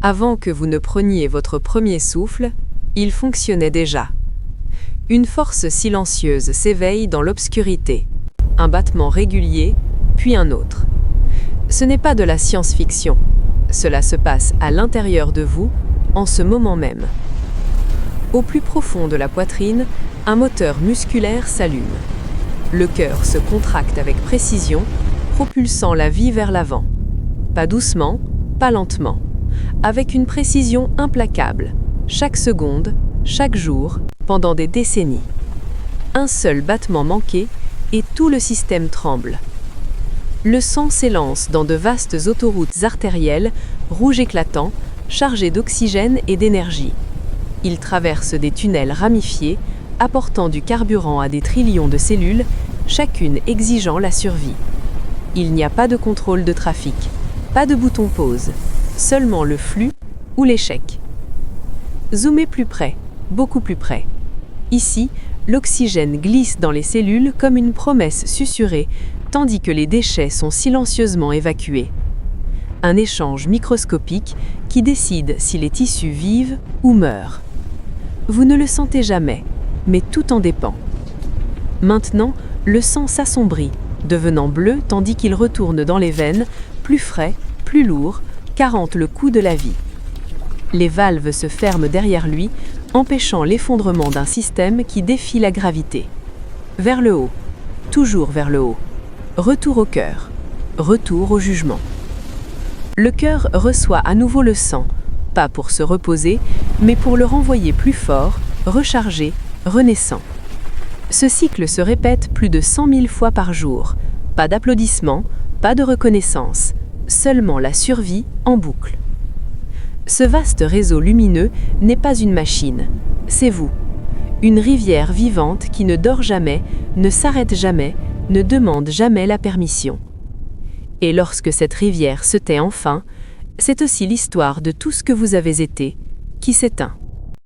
Avant que vous ne preniez votre premier souffle, il fonctionnait déjà. Une force silencieuse s'éveille dans l'obscurité. Un battement régulier, puis un autre. Ce n'est pas de la science-fiction. Cela se passe à l'intérieur de vous, en ce moment même. Au plus profond de la poitrine, un moteur musculaire s'allume. Le cœur se contracte avec précision, propulsant la vie vers l'avant. Pas doucement, pas lentement. Avec une précision implacable, chaque seconde, chaque jour, pendant des décennies. Un seul battement manqué et tout le système tremble. Le sang s'élance dans de vastes autoroutes artérielles, rouges éclatants, chargées d'oxygène et d'énergie. Il traverse des tunnels ramifiés, apportant du carburant à des trillions de cellules, chacune exigeant la survie. Il n'y a pas de contrôle de trafic, pas de bouton pause, seulement le flux ou l'échec. Zoomez plus près, beaucoup plus près. Ici, l'oxygène glisse dans les cellules comme une promesse susurrée, tandis que les déchets sont silencieusement évacués. Un échange microscopique qui décide si les tissus vivent ou meurent. Vous ne le sentez jamais, mais tout en dépend. Maintenant, le sang s'assombrit, devenant bleu tandis qu'il retourne dans les veines, plus frais, plus lourd, car hante le coup de la vie. Les valves se ferment derrière lui, empêchant l'effondrement d'un système qui défie la gravité. Vers le haut, toujours vers le haut. Retour au cœur, retour au jugement. Le cœur reçoit à nouveau le sang, pas pour se reposer, mais pour le renvoyer plus fort, rechargé, renaissant. Ce cycle se répète plus de 100 000 fois par jour. Pas d'applaudissements, pas de reconnaissance, seulement la survie en boucle. Ce vaste réseau lumineux n'est pas une machine, c'est vous. Une rivière vivante qui ne dort jamais, ne s'arrête jamais, ne demande jamais la permission. Et lorsque cette rivière se tait enfin, c'est aussi l'histoire de tout ce que vous avez été qui s'éteint.